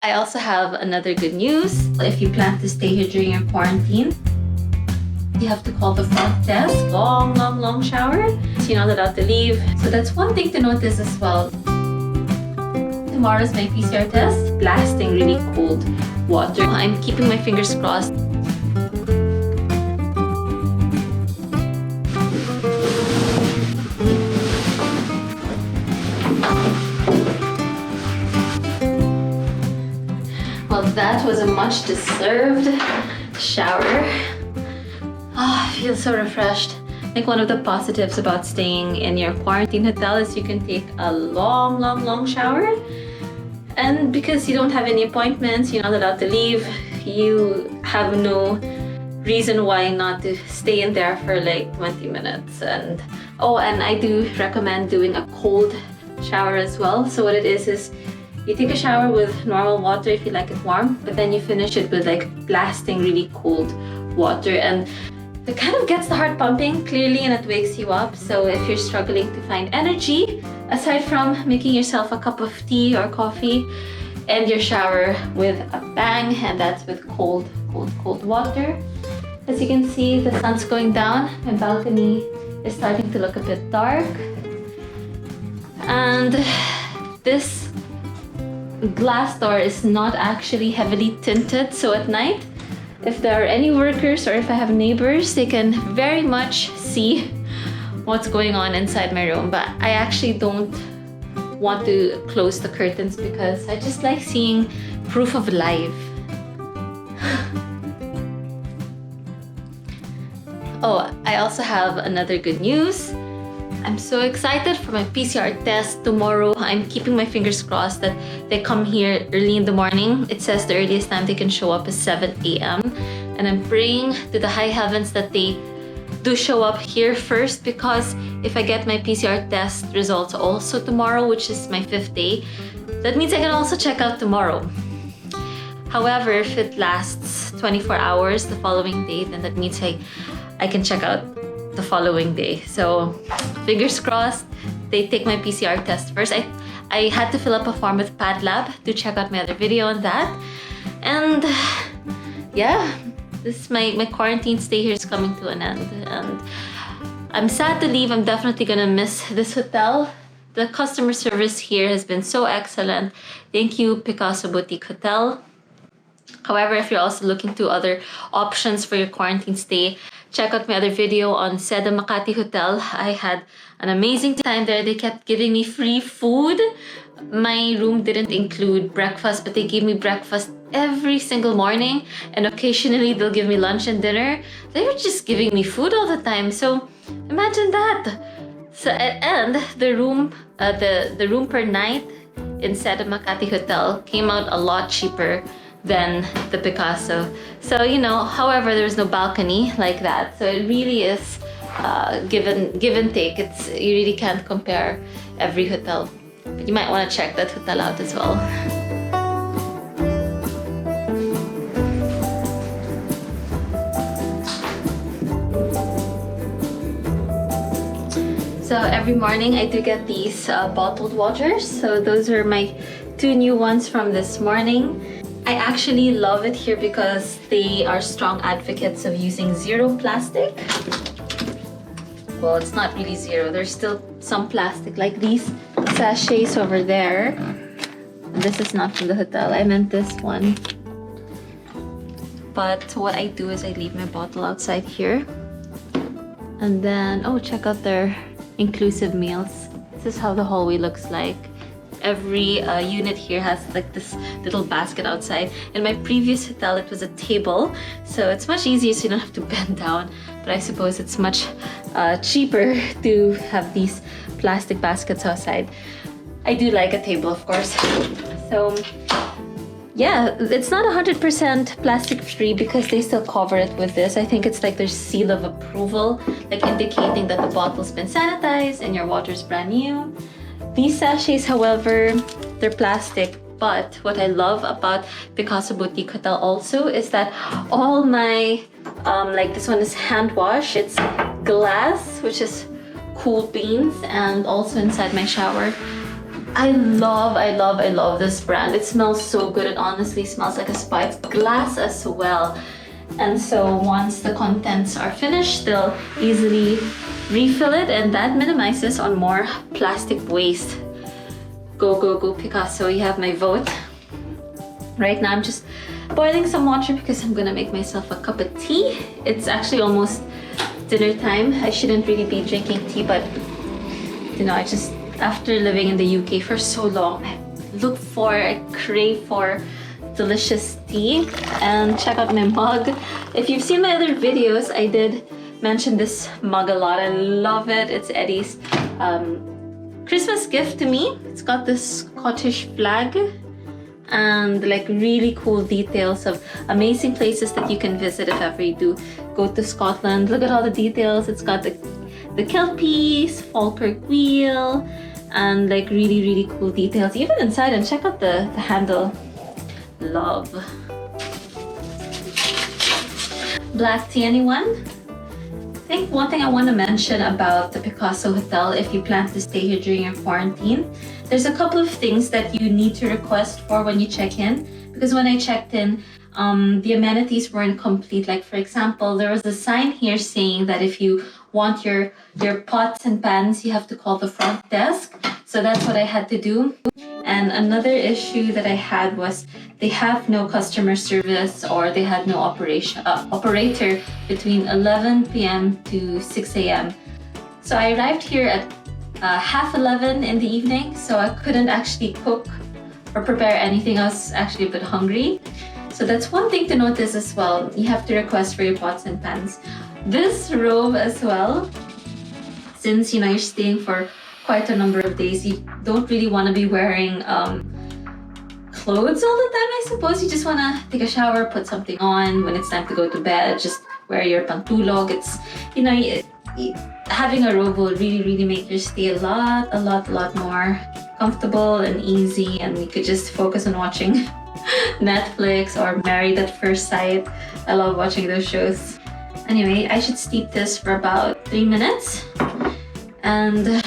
I also have another good news. If you plan to stay here during your quarantine, you have to call the front desk. Long shower. So you're not allowed to leave. So that's one thing to notice as well. Tomorrow's my PCR test. Blasting really cold water. I'm keeping my fingers crossed. Well, that was a much deserved shower. I feel so refreshed. I think one of the positives about staying in your quarantine hotel is you can take a long shower. And because you don't have any appointments, you're not allowed to leave, you have no reason why not to stay in there for like 20 minutes. And I do recommend doing a cold shower as well. So what it is you take a shower with normal water if you like it warm, but then you finish it with like blasting really cold water. And it kind of gets the heart pumping clearly and it wakes you up. So if you're struggling to find energy, aside from making yourself a cup of tea or coffee, end your shower with a bang, and that's with cold water. As you can see, the sun's going down. My balcony is starting to look a bit dark. And this glass door is not actually heavily tinted, so at night, if there are any workers or if I have neighbors, they can very much see what's going on inside my room. But I actually don't want to close the curtains because I just like seeing proof of life. I also have another good news. I'm so excited for my PCR test tomorrow. I'm keeping my fingers crossed that they come here early in the morning. It says the earliest time they can show up is 7 a.m. And I'm praying to the high heavens that they do show up here first, because if I get my PCR test results also tomorrow, which is my 5th day, that means I can also check out tomorrow. However, if it lasts 24 hours the following day, then that means I can check out the following day. So fingers crossed they take my PCR test first. I had to fill up a form with PadLab to check out my other video on that. And yeah, my quarantine stay here is coming to an end. And I'm sad to leave. I'm definitely gonna miss this hotel. The customer service here has been so excellent. Thank you, Picasso Boutique Hotel. However, if you're also looking to other options for your quarantine stay, check out my other video on Seda Makati Hotel. I had an amazing time there. They kept giving me free food. My room didn't include breakfast, but they gave me breakfast every single morning, and occasionally they'll give me lunch and dinner. They were just giving me food all the time. So imagine that. So and the room per night in Seda Makati Hotel came out a lot cheaper than the Picasso. So, however, there's no balcony like that. So it really is give and take. You really can't compare every hotel. But you might want to check that hotel out as well. So every morning I do get these bottled waters. So those are my 2 new ones from this morning. I actually love it here because they are strong advocates of using zero plastic. Well, it's not really zero. There's still some plastic, like these sachets over there. This is not from the hotel. I meant this one. But what I do is I leave my bottle outside here. And then, check out their inclusive meals. This is how the hallway looks like. Every unit here has like this little basket outside. In my previous hotel, it was a table, so it's much easier, so you don't have to bend down. But I suppose it's much cheaper to have these plastic baskets outside. I do like a table, of course. So yeah, it's not 100% plastic free because they still cover it with this. I think it's like their seal of approval, like indicating that the bottle's been sanitized and your water's brand new. These sachets, however, they're plastic. But what I love about Picasso Boutique Hotel also is that all my, like this one is hand wash. It's glass, which is cool beans, and also inside my shower, I love this brand. It smells so good. It honestly smells like a spa. It's glass as well. And so once the contents are finished, they'll easily refill it, and that minimizes on more plastic waste. Go, go, go, Picasso. You have my vote. Right now I'm just boiling some water because I'm gonna make myself a cup of tea. It's actually almost dinner time. I shouldn't really be drinking tea, but you know, after living in the UK for so long, I crave for delicious tea. And check out my mug. If you've seen my other videos, I did mention this mug a lot. I love it. It's Eddie's Christmas gift to me. It's got this Scottish flag and like really cool details of amazing places that you can visit if ever you do go to Scotland. Look at all the details. It's got the Kelpies, Falkirk wheel, and like really cool details even inside. And check out the handle. Love. Black tea, anyone? I think one thing I want to mention about the Picasso Hotel, if you plan to stay here during your quarantine, there's a couple of things that you need to request for when you check in. Because when I checked in, the amenities weren't complete. Like for example, there was a sign here saying that if you want your pots and pans, you have to call the front desk. So that's what I had to do. And another issue that I had was they have no customer service, or they had no operator between 11 p.m. to 6 a.m. So I arrived here at 11:30 in the evening, so I couldn't actually cook or prepare anything. I was actually a bit hungry. So that's one thing to notice as well. You have to request for your pots and pans. This robe as well, since you know you're staying for quite a number of days, you don't really want to be wearing clothes all the time. I suppose you just want to take a shower, put something on. When it's time to go to bed, just wear your pantulog. It's, you know, having a robe will really make your stay a lot more comfortable and easy, and you could just focus on watching Netflix or Married at First Sight. I love watching those shows. Anyway, I should steep this for about 3 minutes, and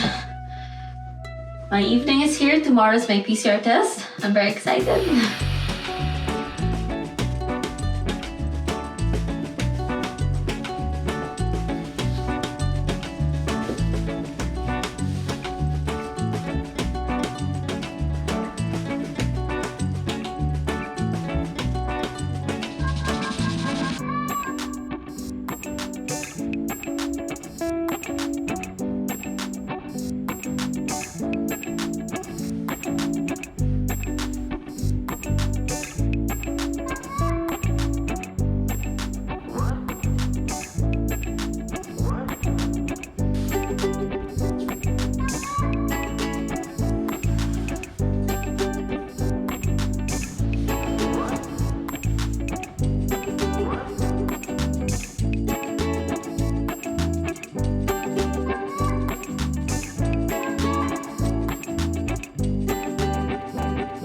my evening is here. Tomorrow's my PCR test. I'm very excited.